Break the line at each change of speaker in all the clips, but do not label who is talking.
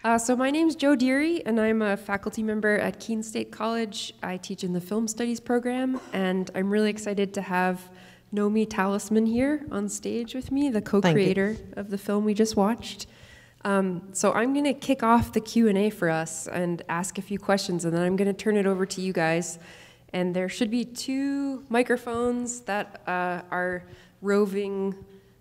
So my name's Dery, and I'm a faculty member at Keene State College. I teach in the Film Studies program, and I'm really excited to have Nomi Talisman here on stage with me, the co-creator of the film we just watched. So I'm going to kick off the Q&A for us and ask a few questions, and then I'm going to turn it over to you guys. And there should be 2 microphones that are roving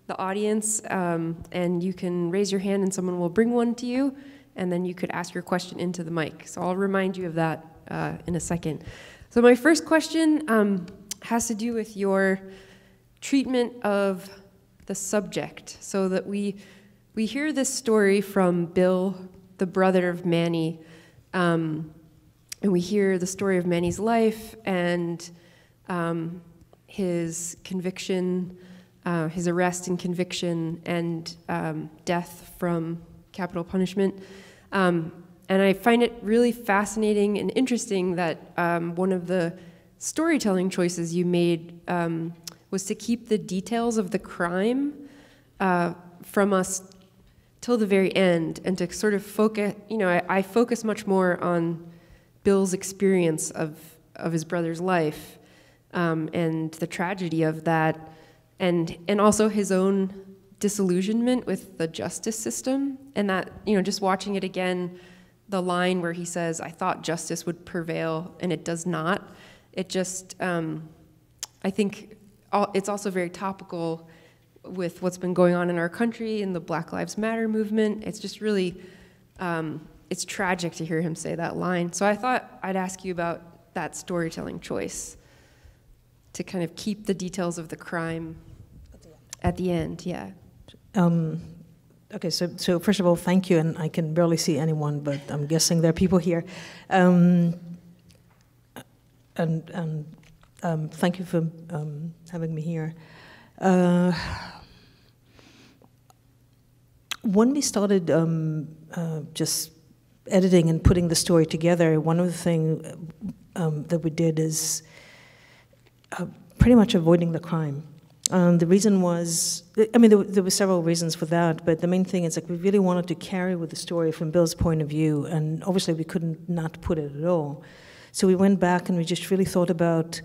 the audience, and you can raise your hand and someone will bring one to you, and then you could ask your question into the mic. So I'll remind you of that in a second. So my first question has to do with your treatment of the subject, so that we hear this story from Bill, the brother of Manny, and we hear the story of Manny's life and his conviction, his arrest and conviction, and death from capital punishment. And I find it really fascinating and interesting that one of the storytelling choices you made was to keep the details of the crime from us till the very end, and to sort of focus, I focus much more on Bill's experience of his brother's life and the tragedy of that, and also his own disillusionment with the justice system. And that, just watching it again, the line where he says, "I thought justice would prevail and it does not," it just, I think it's also very topical with what's been going on in our country and the Black Lives Matter movement. It's just really, it's tragic to hear him say that line. So I thought I'd ask you about that storytelling choice to kind of keep the details of the crime at the end, yeah.
Okay, so first of all, thank you, and I can barely see anyone, but I'm guessing there are people here. And thank you for having me here. When we started just editing and putting the story together, one of the things that we did is pretty much avoiding the crime. The reason was, there were several reasons for that, but the main thing is we really wanted to carry with the story from Bill's point of view, and obviously we couldn't not put it at all. So we went back and we just really thought about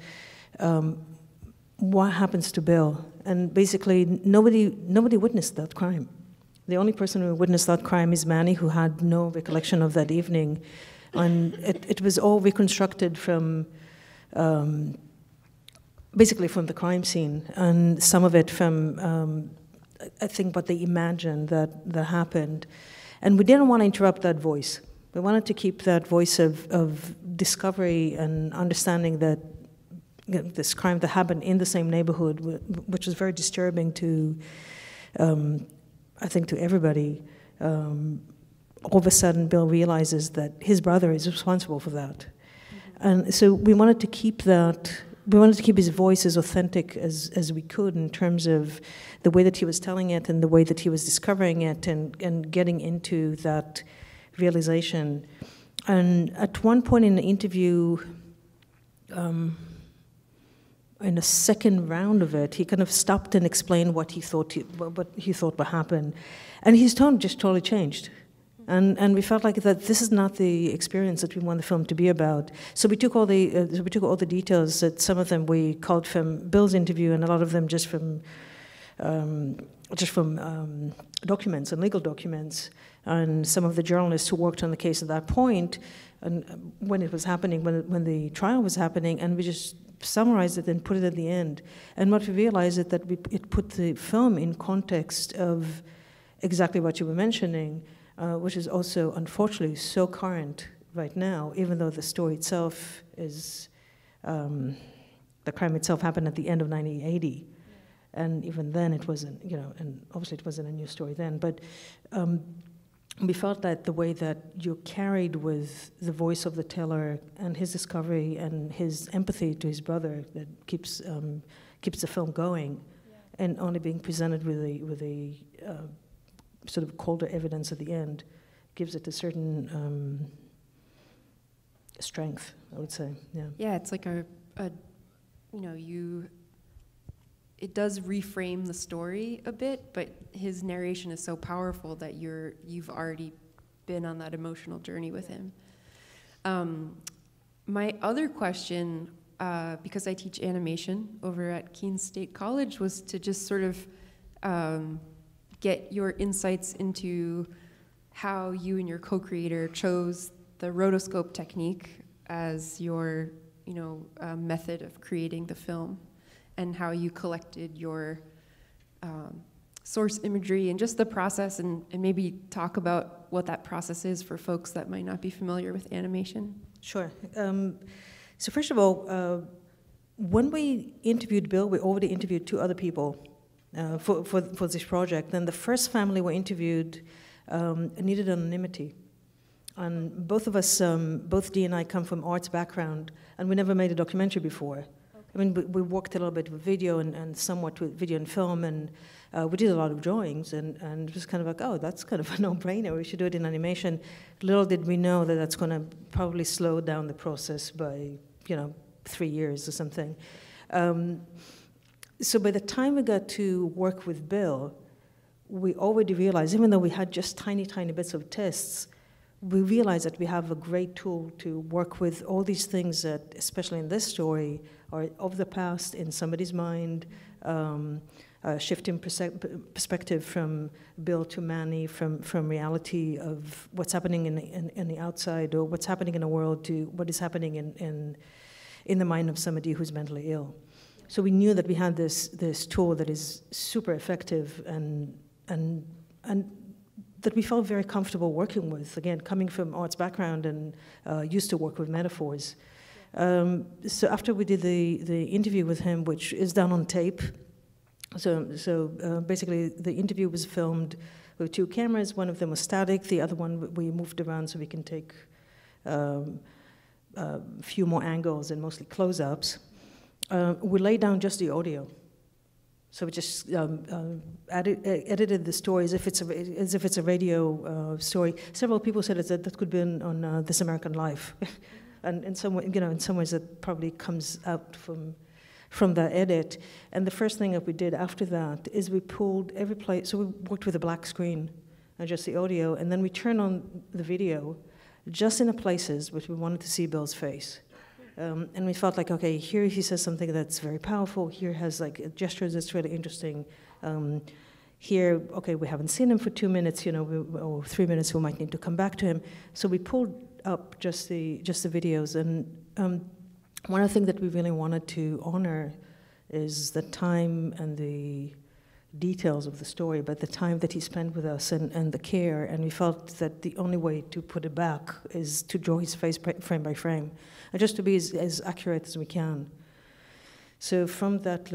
what happens to Bill. And basically, nobody witnessed that crime. The only person who witnessed that crime is Manny, who had no recollection of that evening. And it was all reconstructed from, basically from the crime scene, and some of it from, I think, what they imagined that happened. And we didn't want to interrupt that voice. We wanted to keep that voice of discovery and understanding that this crime that happened in the same neighborhood, which was very disturbing to, I think, to everybody. All of a sudden, Bill realizes that his brother is responsible for that. Mm-hmm. And so we wanted to keep that, we wanted to keep his voice as authentic as we could in terms of the way that he was telling it and the way that he was discovering it and getting into that realization. And at one point in the interview, in the second round of it, he kind of stopped and explained what he thought would happen, and his tone just totally changed, and we felt like that this is not the experience that we want the film to be about. So we took all the details, that some of them we called from Bill's interview, and a lot of them just from documents and legal documents, and some of the journalists who worked on the case at that point, and when it was happening, when the trial was happening, and we just summarized it and put it at the end. And what we realized is that it put the film in context of exactly what you were mentioning, which is also, unfortunately, so current right now, even though the story itself is, the crime itself happened at the end of 1980. And even then it wasn't, and obviously it wasn't a new story then, but we felt that the way that you're carried with the voice of the teller and his discovery and his empathy to his brother, that keeps the film going, yeah. And only being presented with a sort of colder evidence at the end gives it a certain strength, I would say. Yeah.
Yeah, it's like it does reframe the story a bit, but his narration is so powerful that you've already been on that emotional journey with him. My other question, because I teach animation over at Keene State College, was to just sort of get your insights into how you and your co-creator chose the rotoscope technique as your, method of creating the film, and how you collected your source imagery and just the process, and maybe talk about what that process is for folks that might not be familiar with animation.
Sure. So first of all, when we interviewed Bill, we already interviewed 2 other people for this project. And the first family we interviewed needed anonymity. And both of us, both Dee and I, come from arts background, and we never made a documentary before. Okay. I mean, we worked a little bit with video and somewhat with video and film, and we did a lot of drawings, and it was kind of like, oh, that's kind of a no-brainer. We should do it in animation. Little did we know that that's going to probably slow down the process by, 3 years or something. So by the time we got to work with Bill, we already realized, even though we had just tiny, tiny bits of tests, we realized that we have a great tool to work with all these things that, especially in this story, are of the past in somebody's mind, shifting perspective from Bill to Manny, from reality of what's happening in the outside, or what's happening in the world, to what is happening in the mind of somebody who's mentally ill. So we knew that we had this tool that is super effective and that we felt very comfortable working with. Again, coming from arts background and used to work with metaphors. So after we did the interview with him, which is done on tape, so basically the interview was filmed with 2 cameras. One of them was static, the other one we moved around so we can take a few more angles and mostly close-ups. We laid down just the audio. So we just edited the story as if it's a radio story. Several people said that could be on This American Life, and in some ways that probably comes out from that edit. And the first thing that we did after that is we pulled every place. So we worked with a black screen and just the audio, and then we turned on the video just in the places which we wanted to see Bill's face. And we felt like, okay, here he says something that's very powerful. Here has like a gesture that's really interesting. Here, okay, we haven't seen him for 2 minutes, or 3 minutes. We might need to come back to him. So we pulled up just the videos. And one of the things that we really wanted to honor is the time and the details of the story, but the time that he spent with us and the care. And we felt that the only way to put it back is to draw his face frame by frame, and just to be as accurate as we can. So from that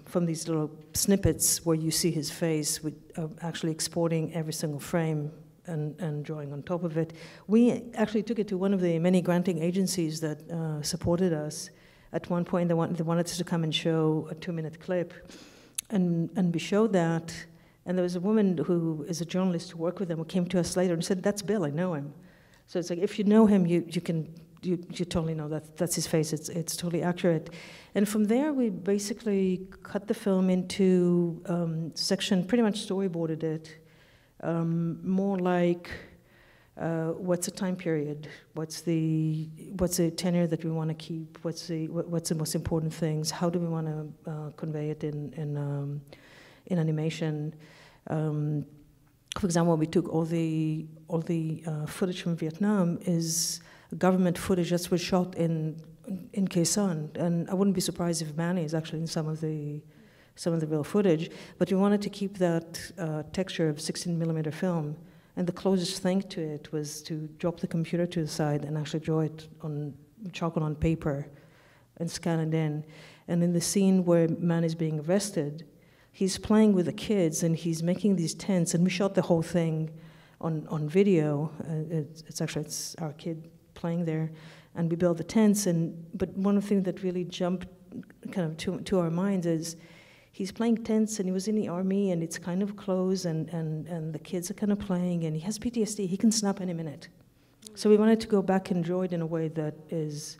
from these little snippets where you see his face, with actually exporting every single frame and drawing on top of it, we actually took it to one of the many granting agencies that supported us. At one point, they wanted us to come and show a 2-minute clip. And we showed that, and there was a woman who is a journalist who worked with them who came to us later and said, "That's Bill, I know him." So it's like, if you know him, you totally know that's his face. It's totally accurate. And from there, we basically cut the film into section, pretty much storyboarded it, more like what's the time period, what's the tenure that we want to keep, what's the most important things, how do we want to convey it in animation. For example, we took all the footage from Vietnam is government footage that was shot in Khe Sanh, and I wouldn't be surprised if Manny is actually in some of the real footage. But we wanted to keep that texture of 16mm film, and the closest thing to it was to drop the computer to the side and actually draw it on charcoal on paper and scan it in. And in the scene where man is being arrested, he's playing with the kids and he's making these tents, and we shot the whole thing on video. It's our kid playing there, and we built the tents. But one of the things that really jumped kind of to our minds is he's playing tents, and he was in the army, and it's kind of close, and the kids are kind of playing, and he has PTSD. He can snap any minute. So we wanted to go back and draw it in a way that is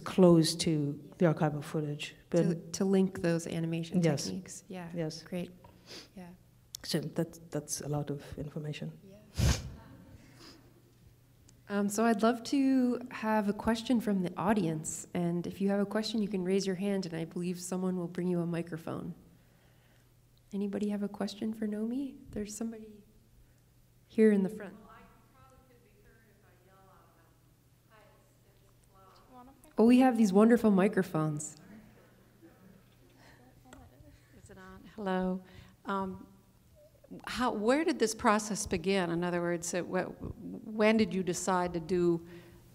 close to the archival footage. But
to link those animation
yes.
techniques. Yeah.
Yes.
Great. Yeah.
So that's a lot of information.
Yeah. So I'd love to have a question from the audience. And if you have a question, you can raise your hand, and I believe someone will bring you a microphone. Anybody have a question for Nomi? There's somebody here in the front. Oh, we have these wonderful microphones.
Is it on? Hello. Where did this process begin? In other words, when did you decide to do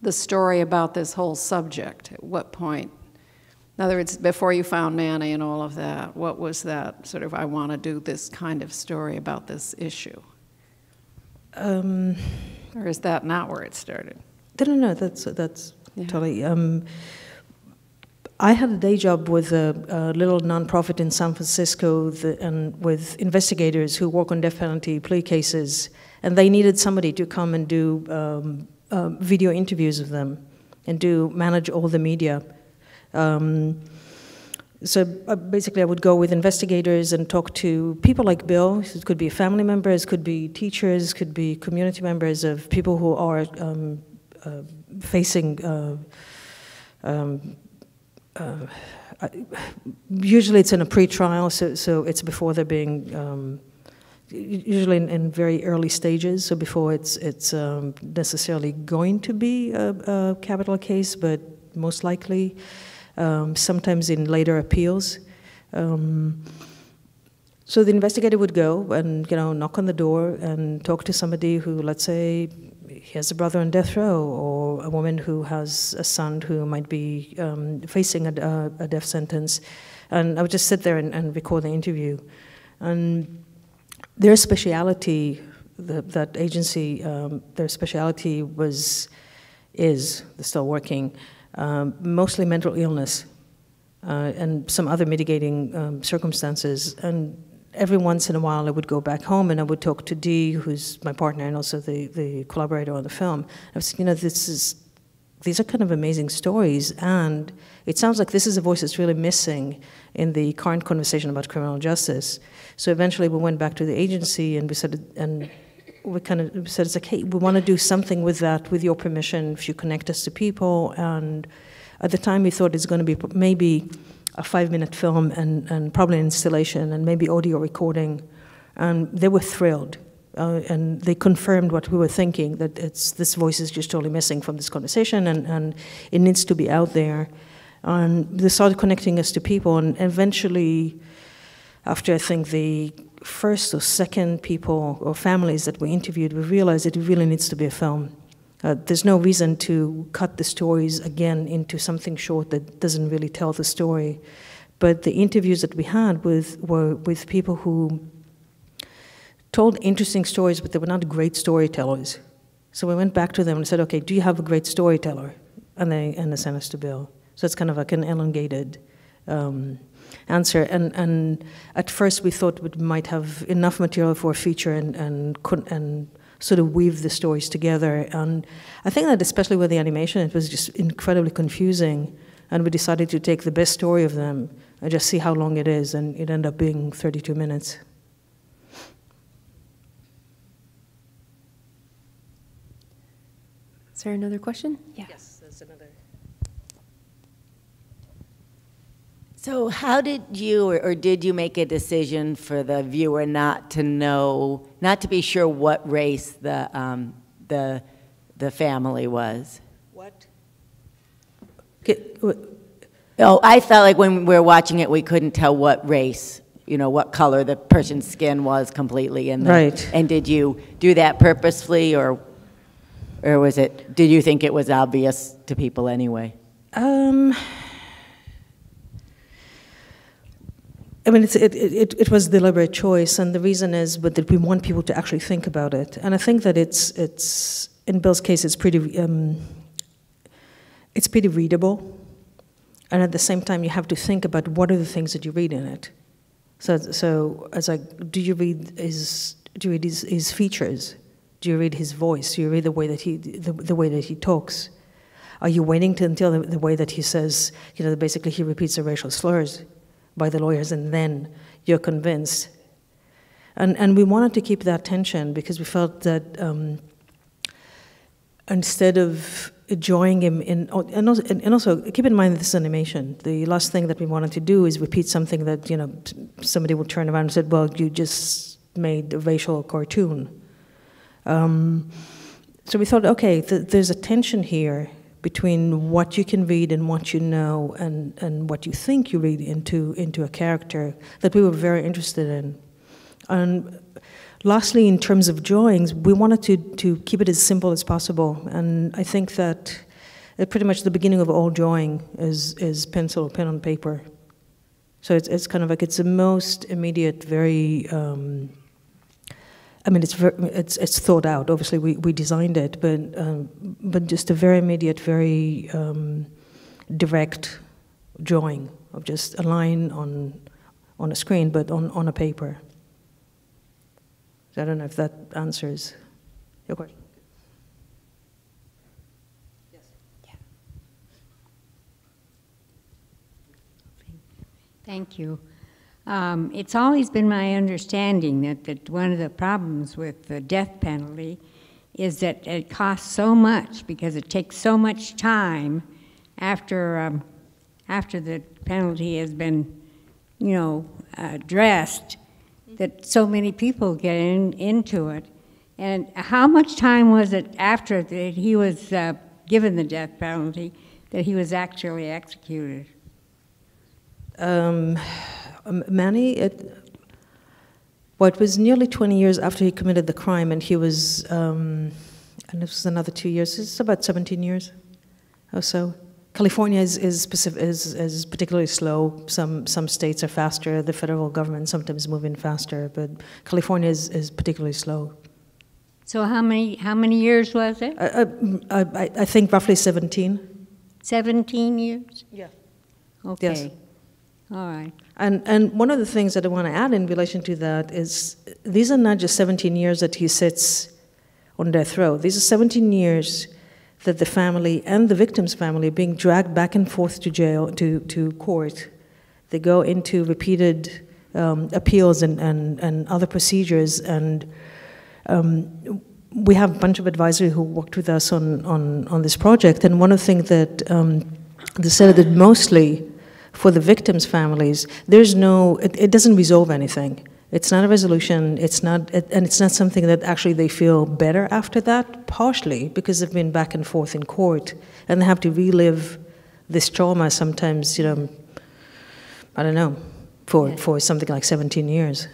the story about this whole subject? At what point? In other words, before you found Manny and all of that, what was that sort of, I want to do this kind of story about this issue? Or is that not where it started?
No, that's yeah. Totally. I had a day job with a little nonprofit in San Francisco and with investigators who work on death penalty plea cases, and they needed somebody to come and do video interviews of them and manage all the media. So basically I would go with investigators and talk to people like Bill. It could be family members, could be teachers, could be community members of people who are facing usually it's in a pre-trial, so it's before they're being, usually in very early stages, so before it's necessarily going to be a capital case, but most likely sometimes in later appeals. So the investigator would go and knock on the door and talk to somebody who, let's say, he has a brother on death row, or a woman who has a son who might be facing a death sentence. And I would just sit there and record the interview. And their speciality, that agency, their speciality they're still working, mostly mental illness and some other mitigating circumstances. And every once in a while I would go back home and I would talk to Dee, who's my partner and also the collaborator on the film. I was, these are kind of amazing stories, and it sounds like this is a voice that's really missing in the current conversation about criminal justice. So eventually we went back to the agency and we said, it's like, hey, we want to do something with that, with your permission, if you connect us to people. And at the time we thought it's going to be maybe a 5-minute film and probably an installation and maybe audio recording. And they were thrilled. And they confirmed what we were thinking, that this voice is just totally missing from this conversation and it needs to be out there. And they started connecting us to people, and eventually, after I think the first or second people or families that we interviewed, we realized that it really needs to be a film. There's no reason to cut the stories again into something short that doesn't really tell the story. But the interviews that we had were with people who told interesting stories, but they were not great storytellers. So we went back to them and said, okay, do you have a great storyteller? And they sent us to Bill. So it's kind of like an elongated answer. And at first we thought we might have enough material for a feature and sort of weave the stories together. And I think that especially with the animation, it was just incredibly confusing. And we decided to take the best story of them and just see how long it is. And it ended up being 32 minutes.
Is there another question? Yeah.
Yes, there's another.
So how did you, or did you make a decision for the viewer not to know, not to be sure what race the family was?
What?
Oh, I felt like when we were watching it, we couldn't tell what race, what color the person's skin was completely.
Right.
And did you do that purposefully, or was it, did you think it was obvious to people anyway?
I mean, it was a deliberate choice, and the reason is that we want people to actually think about it. And I think that it's in Bill's case, it's pretty readable, and at the same time, you have to think about what are the things that you read in it. So as do you read his features? Do you read his voice? Do you read the way that he talks? Are you waiting until the way that he says, basically he repeats the racial slurs by the lawyers, and then you're convinced? And we wanted to keep that tension because we felt that instead of drawing him in, and also keep in mind this is animation. The last thing that we wanted to do is repeat something that, you know, somebody would turn around and said, well, you just made a racial cartoon. So we thought, okay, there's a tension here between what you can read and what you know and what you think you read into a character that we were very interested in. And lastly, in terms of drawings, we wanted to keep it as simple as possible. And I think that pretty much the beginning of all drawing is pencil or pen on paper. So it's kind of like, it's the most immediate, very, I mean, it's thought out. Obviously, we designed it, but just a very immediate, very direct drawing of just a line on a screen, but on a paper. So I don't know if that answers your question. Yes.
Yeah. Thank you. It's always been my understanding that one of the problems with the death penalty is that it costs so much because it takes so much time after the penalty has been, you know, addressed, that so many people get into it. And how much time was it after that he was given the death penalty that he was actually executed?
Manny, it was nearly 20 years after he committed the crime, and he was, and this was another 2 years. It's about 17 years or so. California is particularly slow. Some states are faster. The federal government sometimes move in faster, but California is particularly slow.
So how many years was it?
I think roughly 17.
17 years?
Yeah.
Okay.
Yes.
All right.
And one of the things that I want to add in relation to that is these are not just 17 years that he sits on death row. These are 17 years that the family and the victim's family are being dragged back and forth to jail, to court. They go into repeated appeals and other procedures. And we have a bunch of advisors who worked with us on this project. And one of the things that they said that mostly for the victims' families, there's no, it doesn't resolve anything. It's not a resolution, and it's not something that actually they feel better after that, partially because they've been back and forth in court, and they have to relive this trauma sometimes, you know, I don't know, for something like 17 years.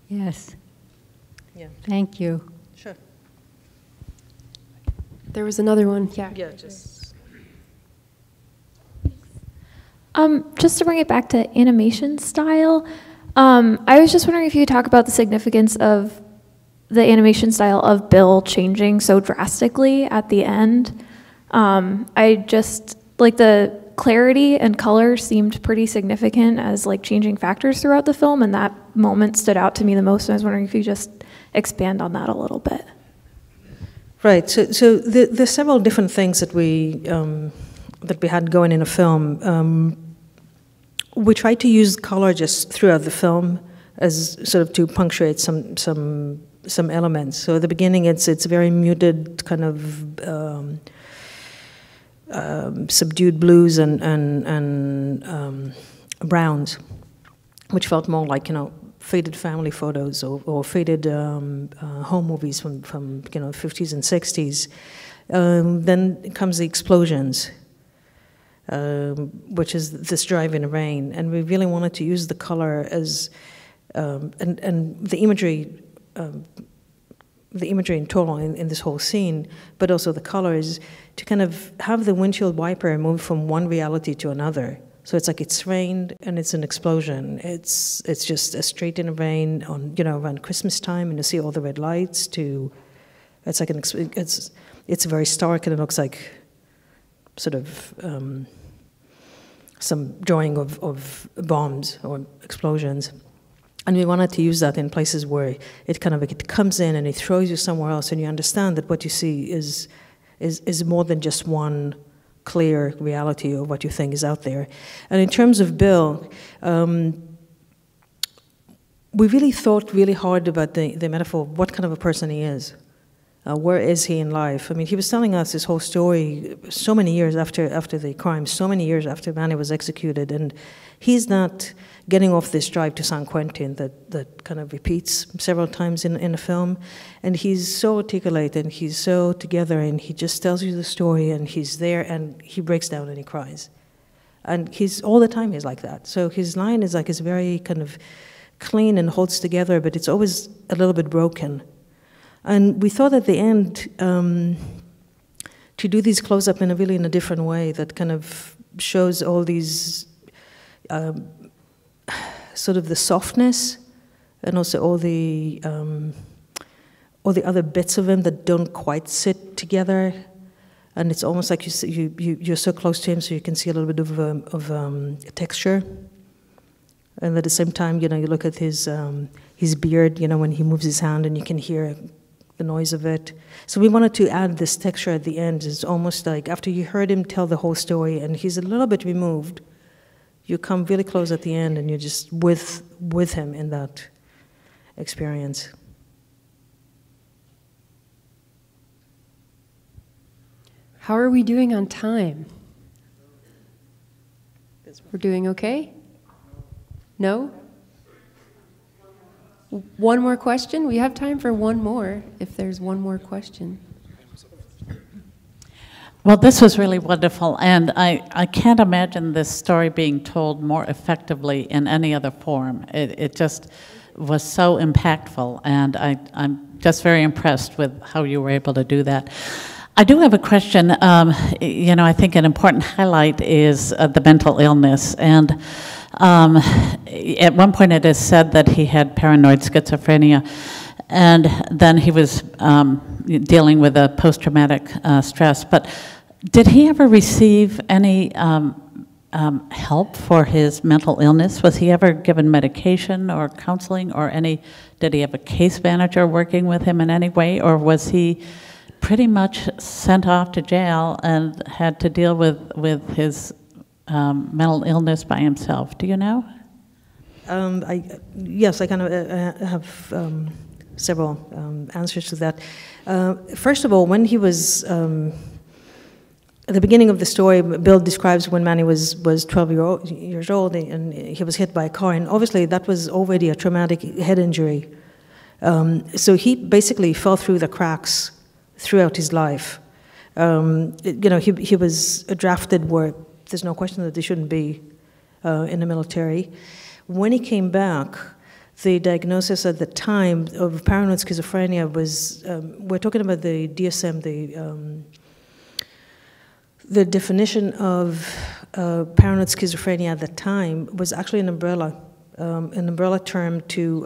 Yes.
Yeah.
Thank you.
Sure.
There was another one, yeah.
Yeah, just...
Just to bring it back to animation style, I was just wondering if you could talk about the significance of the animation style of Bill changing so drastically at the end. I just, like, the clarity and color seemed pretty significant as, like, changing factors throughout the film, and that moment stood out to me the most, and I was wondering if you just expand on that a little bit.
Right, so there's several different things that we had going in a film. We tried to use color just throughout the film as sort of to punctuate some elements. So at the beginning, it's very muted, kind of subdued blues and browns, which felt more like, you know, faded family photos or faded home movies from 50s and 60s. Then comes the explosions. Which is this driving rain, and we really wanted to use the color as and the imagery in total in this whole scene, but also the colors to kind of have the windshield wiper move from one reality to another. So it's like it's rained and it's an explosion. It's just a straight in rain on around Christmas time, and you see all the red lights. To it's like it's very stark, and it looks like sort of some drawing of bombs or explosions. And we wanted to use that in places where it kind of like it comes in and it throws you somewhere else, and you understand that what you see is more than just one clear reality of what you think is out there. And in terms of Bill, we really thought really hard about the metaphor of what kind of a person he is. Where is he in life? I mean, he was telling us this whole story so many years after the crime, so many years after Manny was executed, and he's not getting off this drive to San Quentin that kind of repeats several times in the film. And he's so articulate and he's so together, and he just tells you the story, and he's there, and he breaks down and he cries. And he's all the time he's like that. So his line is very kind of clean and holds together, but it's always a little bit broken. And we thought at the end to do these close-up in a different way that kind of shows all these sort of the softness and also all the other bits of him that don't quite sit together. And it's almost like you're so close to him, so you can see a little bit of texture. And at the same time, you look at his beard, when he moves his hand, and you can hear the noise of it. So we wanted to add this texture at the end. It's almost like after you heard him tell the whole story, and he's a little bit removed, you come really close at the end, and you're just with him in that experience.
How are we doing on time? We're doing okay? No? One more question? We have time for one more, if there's one more question.
Well, this was really wonderful, and I can't imagine this story being told more effectively in any other form. It just was so impactful, and I'm just very impressed with how you were able to do that. I do have a question. I think an important highlight is the mental illness, and at one point it is said that he had paranoid schizophrenia, and then he was dealing with a post-traumatic stress. But did he ever receive any help for his mental illness? Was he ever given medication or counseling or did he have a case manager working with him in any way, or was he pretty much sent off to jail and had to deal with his mental illness by himself? Do you know?
Yes, I kind of have several answers to that. First of all, when he was, at the beginning of the story, Bill describes when Manny was 12 years old and he was hit by a car, and obviously that was already a traumatic head injury. So he basically fell through the cracks throughout his life. He was drafted where there's no question that he shouldn't be in the military. When he came back, the diagnosis at the time of paranoid schizophrenia was, we're talking about the DSM, the definition of paranoid schizophrenia at the time was actually an umbrella term to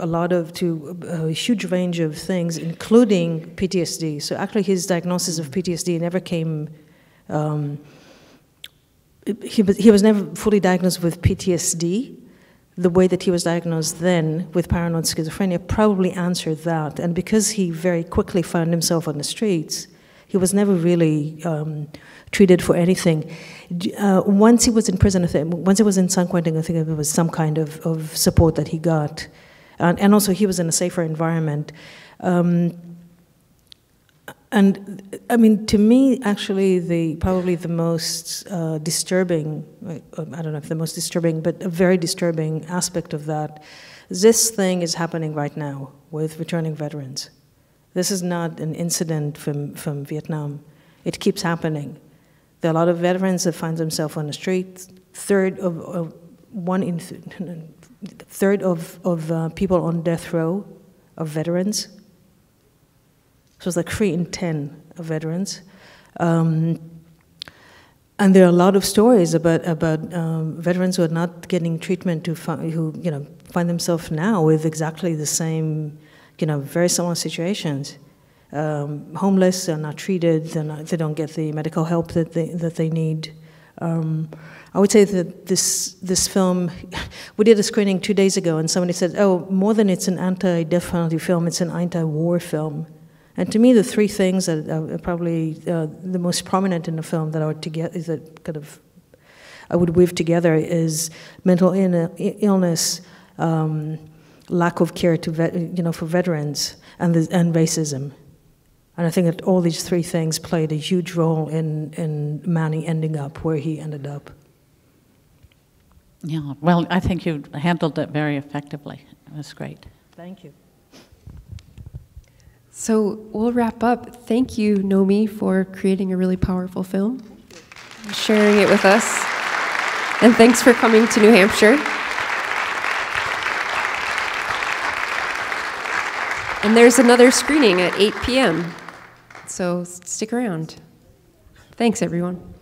a huge range of things, including PTSD. So actually his diagnosis of PTSD never came, he was never fully diagnosed with PTSD. The way that he was diagnosed then with paranoid schizophrenia probably answered that. And because he very quickly found himself on the streets, he was never really treated for anything. Once he was in prison, once he was in San Quentin, I think there was some kind of support that he got. And also he was in a safer environment. And I mean, to me, actually, probably the most disturbing, I don't know if the most disturbing, but a very disturbing aspect of that, this thing is happening right now with returning veterans. This is not an incident from Vietnam. It keeps happening. There are a lot of veterans that find themselves on the street. Third of people on death row are veterans. So it's like 3 in 10 of veterans. And there are a lot of stories about veterans who are not getting treatment, who find themselves now with exactly the same, very similar situations. Homeless, they're not treated, they don't get the medical help that they need. I would say that this film, we did a screening 2 days ago, and somebody said, "Oh, more than it's an anti-death penalty film, it's an anti-war film." And to me, the three things that are probably the most prominent in the film that I would weave together is mental illness, lack of care for veterans, and racism. And I think that all these three things played a huge role in Manny ending up where he ended up.
Yeah, well, I think you handled it very effectively. It was great.
Thank you.
So we'll wrap up. Thank you, Nomi, for creating a really powerful film, sharing it with us. And thanks for coming to New Hampshire. And there's another screening at 8 p.m. So stick around. Thanks, everyone.